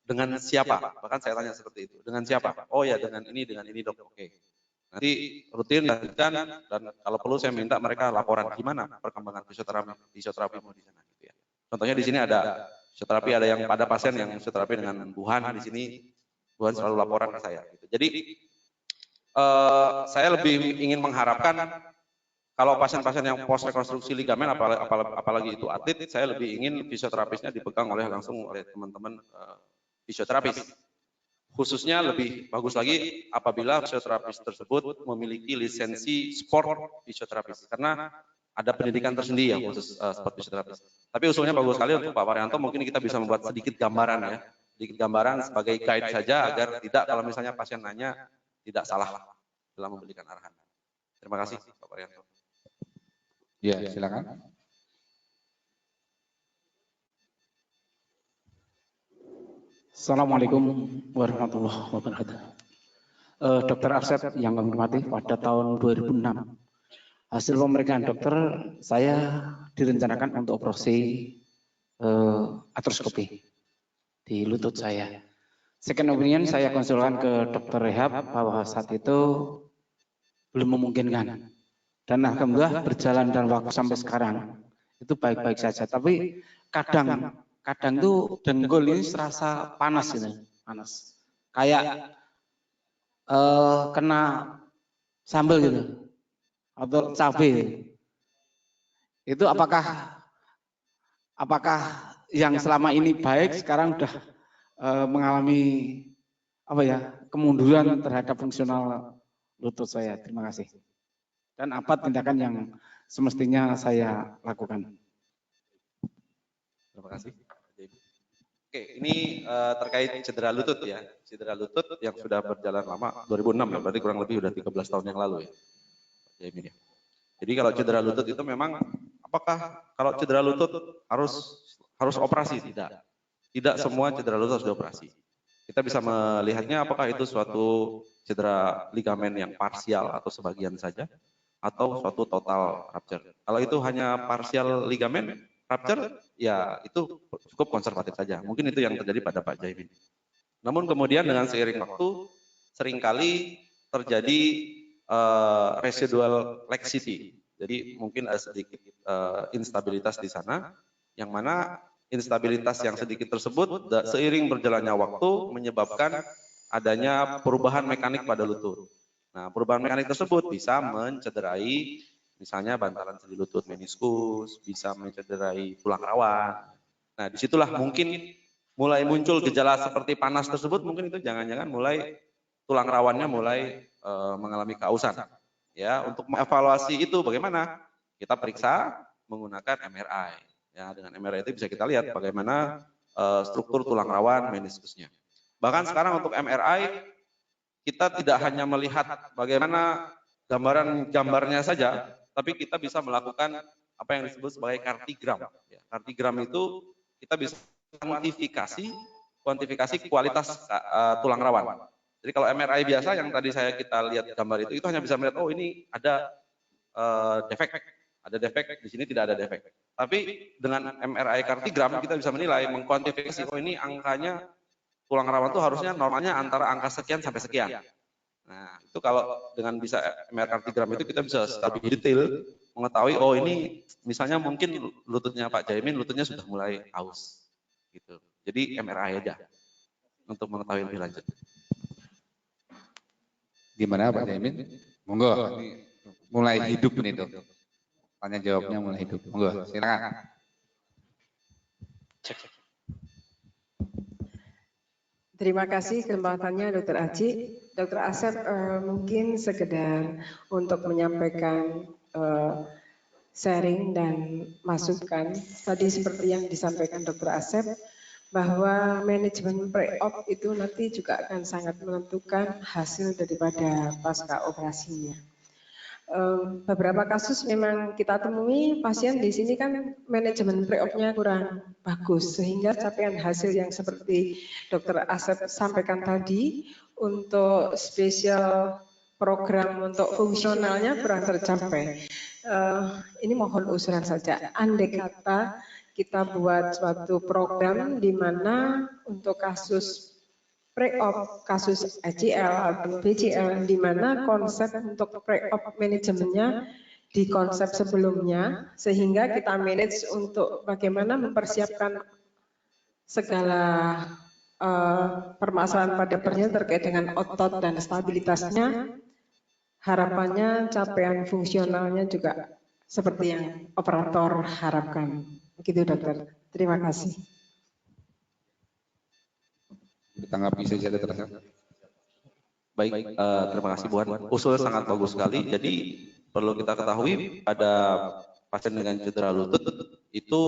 Dengan siapa? Bahkan saya tanya seperti itu. Dengan siapa? Oh ya dengan ini Dok. Oke. Nanti rutin dan kalau perlu saya minta mereka laporan gimana perkembangan fisioterapi mau di sana gitu ya. Contohnya di sini ada fisioterapi, ada yang pada pasien yang fisioterapi dengan Wuhan di sini, Wuhan selalu laporan ke saya gitu. Jadi saya lebih ingin mengharapkan kalau pasien-pasien yang post rekonstruksi ligamen apalagi itu atlet, saya lebih ingin fisioterapisnya dipegang langsung oleh teman-teman fisioterapis. Khususnya lebih bagus lagi apabila fisioterapis tersebut memiliki lisensi sport fisioterapis, karena ada pendidikan tersendiri yang khusus sport fisioterapis. Tapi usulnya bagus sekali untuk Pak Parianto, mungkin kita bisa membuat sedikit gambaran ya, sedikit gambaran sebagai guide saja agar tidak kalau misalnya pasien nanya tidak salah dalam memberikan arahan. Terima kasih Pak Parianto. Ya, silakan. Assalamualaikum warahmatullahi wabarakatuh. Dokter Arsyad yang kami hormati, pada tahun 2006 hasil pemeriksaan dokter saya direncanakan untuk operasi artroskopi di lutut saya. Second opinion saya konsulkan ke dokter rehab bahwa saat itu belum memungkinkan. Dan alhamdulillah berjalan dan waktu sampai sekarang itu baik-baik saja. Tapi kadang tuh dengkul ini serasa panas ini, panas. Kayak kena sambal gitu atau cabai. Itu apakah yang selama ini baik sekarang udah mengalami apa ya, kemunduran terhadap fungsional lutut saya. Terima kasih. Dan apa tindakan yang semestinya saya lakukan? Terima kasih. Oke, ini terkait cedera lutut ya. Cedera lutut yang sudah berjalan lama, 2006 ya, berarti kurang lebih sudah 13 tahun yang lalu ya. Jadi kalau cedera lutut itu memang, apakah kalau cedera lutut harus operasi? Tidak. Tidak semua cedera lutut harus dioperasi. Kita bisa melihatnya apakah itu suatu cedera ligamen yang parsial atau sebagian saja, atau suatu total rupture. Kalau itu hanya parsial ligamen rupture, ya itu cukup konservatif saja. Mungkin itu yang terjadi pada Pak Jaimin. Namun kemudian dengan seiring waktu, seringkali terjadi residual laxity. Jadi mungkin ada sedikit instabilitas di sana, yang mana instabilitas yang sedikit tersebut seiring berjalannya waktu menyebabkan adanya perubahan mekanik pada lutut. Nah, perubahan mekanik tersebut bisa mencederai misalnya bantalan sendi lutut, meniskus, bisa mencederai tulang rawan. Nah, disitulah mungkin mulai muncul gejala seperti panas tersebut, mungkin itu jangan-jangan mulai tulang rawannya mulai mengalami kausan. Ya, untuk mengevaluasi itu bagaimana? Kita periksa menggunakan MRI. Ya, dengan MRI itu bisa kita lihat bagaimana struktur tulang rawan meniskusnya. Bahkan sekarang untuk MRI kita tidak hanya melihat bagaimana gambarnya saja, tapi kita bisa melakukan apa yang disebut sebagai kartigram. Ya, kartigram itu kita bisa kuantifikasi kualitas tulang rawan. Jadi kalau MRI biasa yang tadi kita lihat gambar itu hanya bisa melihat, oh ini ada defek, di sini tidak ada defek. Tapi dengan MRI kartigram kita bisa menilai, mengkuantifikasi, oh ini angkanya tulang rawan itu harusnya normalnya antara angka sekian sampai sekian. Nah, itu kalau dengan bisa MRI kartigram itu kita bisa secara detail mengetahui, oh ini misalnya mungkin lututnya Pak Jaimin, lututnya sudah mulai aus. Gitu. Jadi MRI aja untuk mengetahui lebih lanjut. Gimana Pak Jaimin? Monggo, mulai hidup nih Dok. Tanya jawabnya mulai hidup. Monggo, silakan. Terima kasih kesempatannya Dr. Aji. Dr. Asep mungkin sekedar untuk menyampaikan sharing dan masukan. Tadi seperti yang disampaikan Dr. Asep, bahwa manajemen pre-op itu nanti juga akan sangat menentukan hasil daripada pasca operasinya. Beberapa kasus memang kita temui pasien di sini kan manajemen pre-op-nya kurang bagus, sehingga capaian hasil yang seperti Dr. Asep sampaikan tadi untuk spesial program untuk fungsionalnya kurang tercapai. Ini mohon usulan saja, andai kata kita buat suatu program di mana untuk kasus pre-op, kasus ACL atau BCL, di mana konsep untuk pre-op manajemennya di konsep sebelumnya, sehingga kita manage untuk bagaimana mempersiapkan segala permasalahan pada pasien terkait dengan otot dan stabilitasnya. Harapannya capaian fungsionalnya juga seperti yang operator harapkan. Begitu dokter. Terima kasih. Ditanggapi saja Dr. Asep. Baik, terima kasih Bu Han. Usul sangat bagus sekali. Jadi perlu kita ketahui pada pasien dengan cedera lutut itu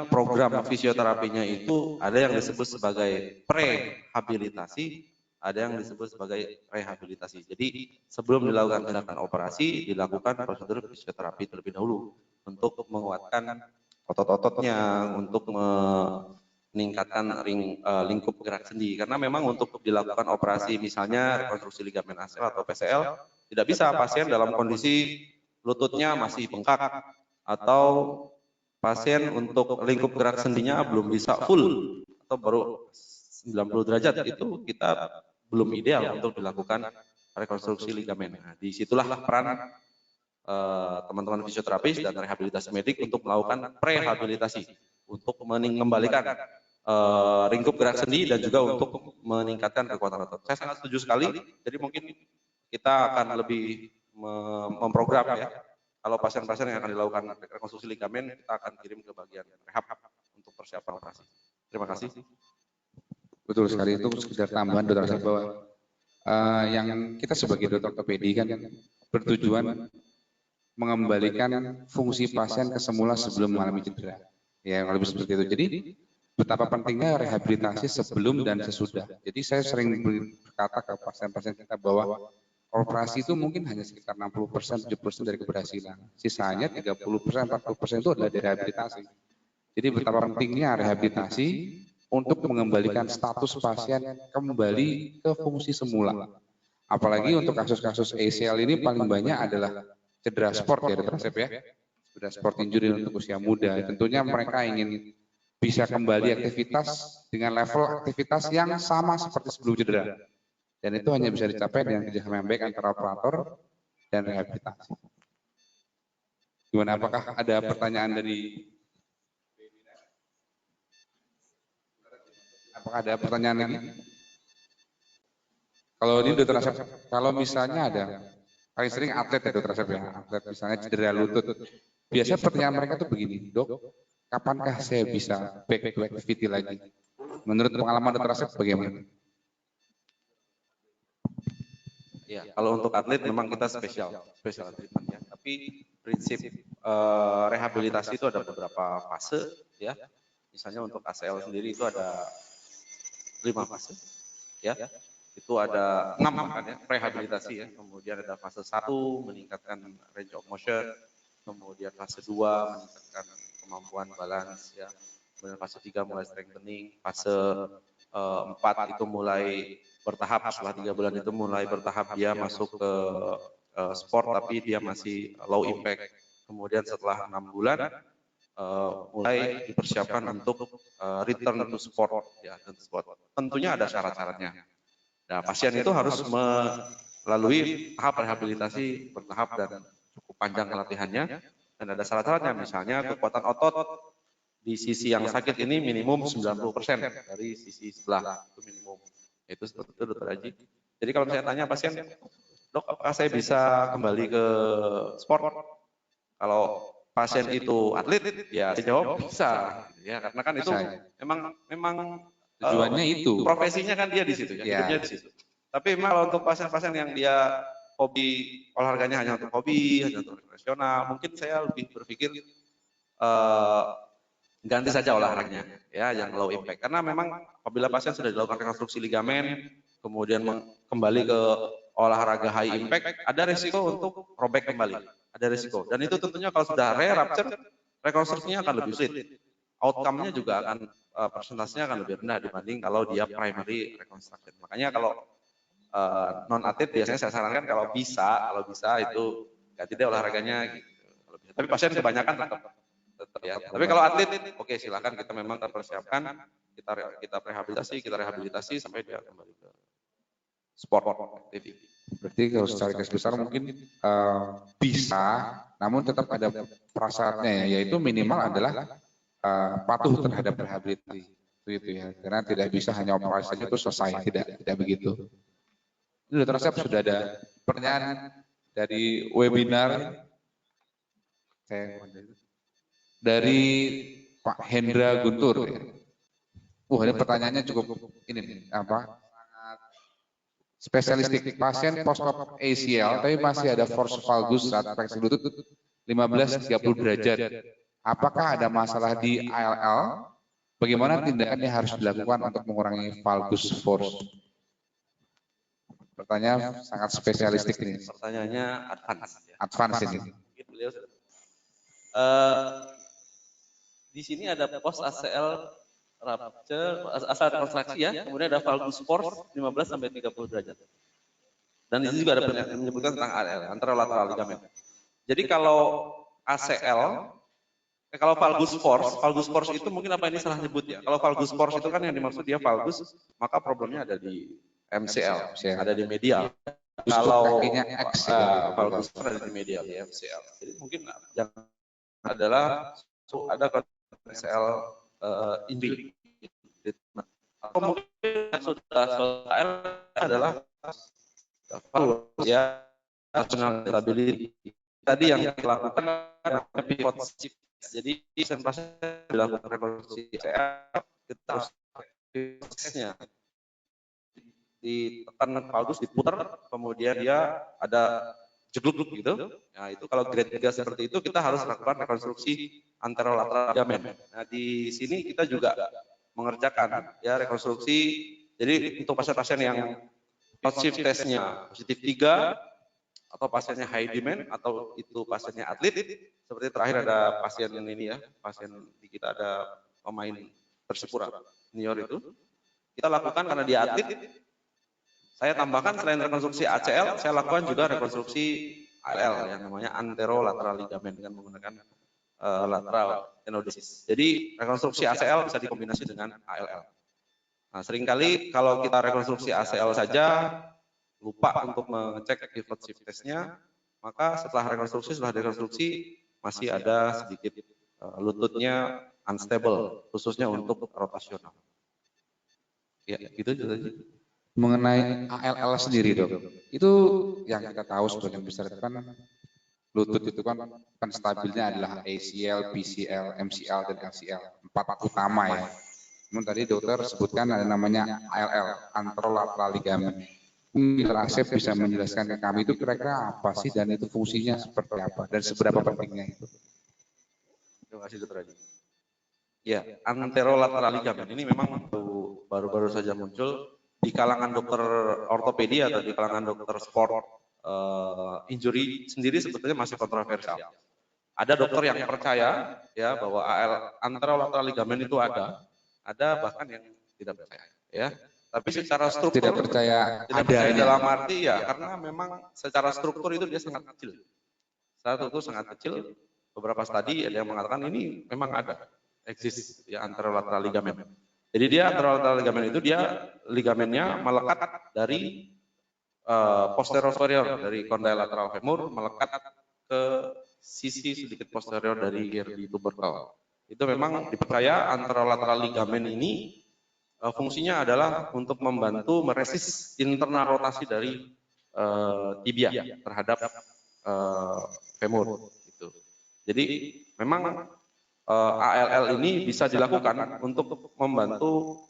program fisioterapinya itu ada yang disebut sebagai prehabilitasi, ada yang disebut sebagai rehabilitasi. Jadi sebelum dilakukan tindakan operasi dilakukan prosedur fisioterapi terlebih dahulu untuk menguatkan otot-ototnya, untuk meningkatkan lingkup gerak sendi, karena memang untuk dilakukan operasi misalnya rekonstruksi ligamen ACL atau PCL tidak bisa pasien dalam kondisi lututnya masih bengkak atau pasien untuk lingkup gerak sendinya belum bisa full atau baru 90 derajat, itu kita belum ideal untuk dilakukan rekonstruksi ligamen. Nah, disitulah peran teman-teman fisioterapis dan rehabilitasi medik untuk melakukan prehabilitasi untuk mengembalikan lingkup gerak sendi dan juga untuk meningkatkan kekuatan otot. Saya sangat setuju sekali. Jadi mungkin kita akan lebih memprogram ya. Kalau pasien-pasien yang akan dilakukan rekonstruksi ligamen, kita akan kirim ke bagian rehab untuk persiapan operasi. Terima kasih. Betul sekali, itu sekedar tambahan Dr. Asep bahwa yang kita sebagai dokter ortopedi kan bertujuan mengembalikan fungsi pasien ke semula sebelum mengalami cedera. Ya, lebih seperti itu. Jadi betapa pentingnya rehabilitasi sebelum dan sesudah. Jadi saya sering berkata ke pasien-pasien kita bahwa operasi itu mungkin hanya sekitar 60%, 70% dari keberhasilan. Sisanya 30%, 40% itu adalah dari rehabilitasi. Jadi betapa pentingnya rehabilitasi untuk mengembalikan status pasien kembali ke fungsi semula. Apalagi untuk kasus-kasus ACL ini paling banyak adalah cedera sport ya Dr. Asep ya. Cedera sport injury untuk usia muda. Tentunya mereka ingin bisa kembali aktivitas dengan level aktivitas yang sama seperti sebelum cedera. Dan itu hanya bisa dicapai dengan kerjasama yang baik antara operator dan rehabilitasi. Gimana, apakah ada pertanyaan dari... Apakah ada pertanyaan lagi? Kalau ini Dr. Asep, kalau misalnya ada, paling sering atlet ya Dr. Asep ya, atlet misalnya cedera lutut. Biasanya pertanyaan mereka tuh begini, dok, kapankah saya bisa back to activity lagi? Menurut pengalaman Dr. Asep bagaimana? Ya, kalau untuk atlet memang kita spesial treatment ya. Tapi prinsip rehabilitasi itu ada beberapa fase ya. Misalnya untuk ACL sendiri itu ada 5 fase ya. Itu ada 6 bahkan ya, rehabilitasi ya. Kemudian ada fase 1 meningkatkan range of motion, kemudian fase 2 meningkatkan kemampuan balance ya. Kemudian fase 3 mulai strengthening, fase 4 itu mulai bertahap, setelah 3 bulan itu mulai bertahap dia masuk ke sport tapi dia masih low impact. Kemudian setelah 6 bulan mulai dipersiapkan untuk return to sport ya, tentunya ada syarat-syaratnya. Nah, pasien itu harus melalui tahap rehabilitasi bertahap dan cukup panjang latihannya dan ada syarat-syaratnya, misalnya kekuatan otot di sisi yang sakit ini minimum 90% dari sisi sebelah, itu minimum. Itu seperti itu Dr. Haji. Jadi kalau saya tanya pasien, dok apakah saya bisa kembali ke sport? Kalau pasien itu atlet, ya saya jawab bisa. Ya karena kan itu memang tujuannya itu. Profesinya kan dia di situ, ya. Hidupnya di situ. Tapi memang kalau untuk pasien-pasien yang dia hobi olahraganya hanya untuk hobi, hanya untuk rekreasional, mungkin saya lebih berpikir ganti saja olahraganya ya yang low impact, karena memang apabila pasien sudah dilakukan rekonstruksi ligamen kemudian kembali ke olahraga high impact, ada risiko untuk robek kembali, ada risiko, dan itu tentunya kalau sudah re-rupture rekonstruksinya akan lebih sulit, outcome-nya juga akan persentasenya akan lebih rendah dibanding kalau dia primary reconstruction. Makanya kalau non atlet biasanya saya sarankan kalau bisa itu ganti deh olahraganya gitu. Tapi pasien kebanyakan tetap ya. Tapi kalau atlet, oke silakan, kita memang terpersiapkan, kita rehabilitasi sampai dia kembali ke sport activity. Berarti kalau secara garis besar mungkin bisa, namun tetap ada prasyaratnya ya, yaitu minimal adalah patuh terhadap rehabilitasi. Itu ya, karena tidak bisa hanya operasi saja itu selesai, tidak begitu. Ini Dr. Asep sudah ada pertanyaan dari webinar. Dari Pak Hendra Guntur. Ini pertanyaannya cukup ini apa? Spesialistik. Pasien post-op ACL tapi masih ada force valgus saat fleksi lutut 15-30 derajat. Apakah ada masalah di ALL? Bagaimana tindakan yang harus dilakukan untuk mengurangi valgus force? Pertanyaan sangat spesialistik ini. Pertanyaannya advance. Advance ini. Di sini ada post ACL rupture, asal kontraksi ya, kemudian ada valgus force 15-30 derajat. Dan di sini juga ada menyebutkan tentang ALL, anterolateral ligamen. Jadi kalau ACL, kalau valgus force itu mungkin apa ini salah nyebut ya. Kalau valgus force itu kan yang dimaksud dia valgus, maka problemnya ada di MCL, ada di medial. Kalau kakinya X ya, valgus ada di medial ya MCL. Jadi mungkin yang adalah ada MCL injury. Atau mungkin sudah AL adalah valgus ya national stability. Tadi yang dilakukan adalah pivot shift. Jadi pasien dilakukan rekonstruksi ACL, kita harus prosesnya ditekan valgus, diputar, kemudian dia ada jegluk gitu. Nah itu kalau grade 3 seperti itu kita harus lakukan rekonstruksi anterolateral ligamen. Nah di sini kita juga mengerjakan ya rekonstruksi. Jadi untuk pasien-pasien yang shift testnya positif 3 atau pasiennya high demand atau itu pasiennya atlet, seperti terakhir ada pasien ini ya, pasien di kita ada pemain Persipura senior itu, kita lakukan karena dia atlet. Saya tambahkan selain rekonstruksi ACL, saya lakukan juga rekonstruksi ALL yang namanya anterolateral ligamen dengan menggunakan lateral tenodesis. Jadi rekonstruksi ACL bisa dikombinasi dengan ALL. Nah, seringkali kalau kita rekonstruksi ACL saja lupa untuk mengecek pivot shift testnya, maka setelah rekonstruksi masih ada sedikit lututnya unstable, khususnya untuk rotasional. Ya, gitu saja. Mengenai ALL sendiri dok, itu yang kita tahu sebagian besar itu kan lutut itu kan stabilnya adalah ACL, PCL, MCL, dan LCL, 4 utama ya. Namun tadi dokter sebutkan ada namanya ALL, anterolateral ligamen. Dokter Asep bisa menjelaskan ke kami itu kira-kira apa sih dan itu fungsinya seperti apa dan seberapa pentingnya itu? Terima kasih dokter Adi. Ya, anterolateral ligamen ini memang baru-baru saja muncul di kalangan dokter ortopedi atau di kalangan dokter sport injury sendiri sebetulnya masih kontroversial. Ada dokter yang percaya ya bahwa anterolateral ligamen itu ada bahkan yang tidak percaya ya. Tapi secara struktur tidak percaya dalam arti ya karena memang secara struktur itu dia sangat kecil. Secara struktur sangat kecil. Beberapa studi ada yang mengatakan ini memang ada eksis ya anterolateral ligamen. Jadi dia anterolateral ligamen itu dia ligamennya melekat dari posterior dari kondyle femur melekat ke sisi sedikit posterior dari herdi tubercle. Itu memang dipercaya anterolateral ligamen ini fungsinya adalah untuk membantu meresis internal rotasi dari tibia terhadap femur. Gitu. Jadi memang ALL ini bisa dilakukan untuk membantu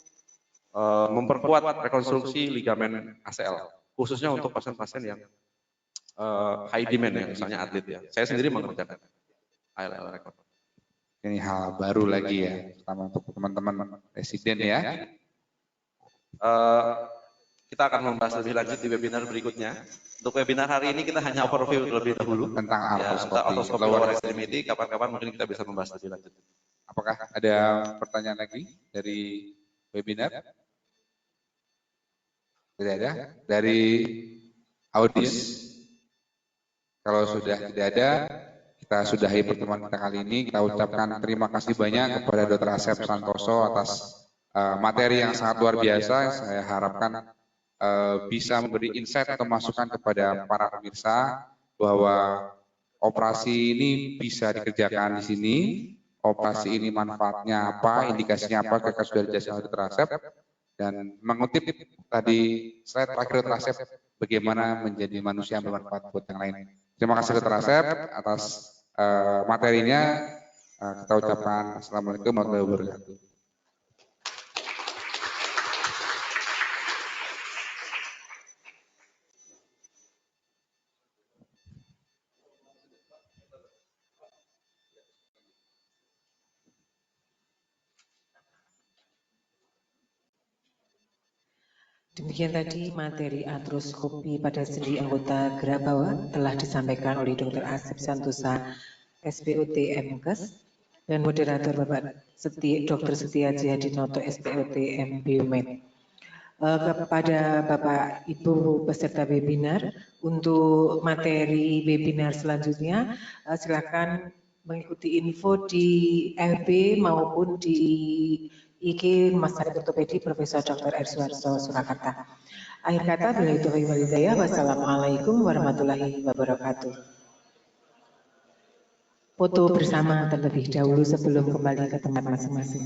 memperkuat rekonstruksi ligamen ACL, khususnya untuk pasien-pasien yang high demand ya, misalnya atlet ya. Saya sendiri mengerjakan ALL record. Ini hal baru lagi ya, terutama untuk teman-teman residen ya. Kita akan membahas lebih lanjut di webinar berikutnya. Untuk webinar hari ini kita hanya overview terlebih dahulu tentang arthroskopi lower extremity. Kapan-kapan mungkin kita bisa membahas lebih lanjut. Apakah ada pertanyaan lagi dari webinar? Tidak ada? Dari audiens? Kalau sudah tidak ada, kita sudahi pertemuan kita kali ini. Kita ucapkan terima kasih banyak kepada Dr. Asep Santoso atas materi yang sangat luar biasa. Saya harapkan bisa memberi insight atau masukan kepada para pemirsa bahwa operasi ini bisa dikerjakan di sini. Operasi ini manfaatnya apa, indikasinya apa, kakak sudah dijelaskan oleh Dr. Asep. Dan mengutip tadi slide terakhir Dr. Asep, bagaimana menjadi manusia yang bermanfaat buat yang lain. Terima kasih Dr. Asep atas materinya. Kita ucapkan Assalamualaikum warahmatullahi wabarakatuh. Demikian tadi materi artroskopi pada sendi anggota gerak bawah telah disampaikan oleh Dr. Asep Santosa, SPOT MKes, dan moderator Bapak Dr. Setiaji Hadinoto, SPOT MBiomed. Kepada Bapak Ibu peserta webinar, untuk materi webinar selanjutnya silakan mengikuti info di FB maupun di IG Rumah Sakit Ortopedi Profesor Dr. R. Suharto Surakarta. Akhir kata, bila itu walhidayah. Wassalamualaikum warahmatullahi wabarakatuh. Foto bersama terlebih dahulu sebelum kembali ke tempat masing-masing.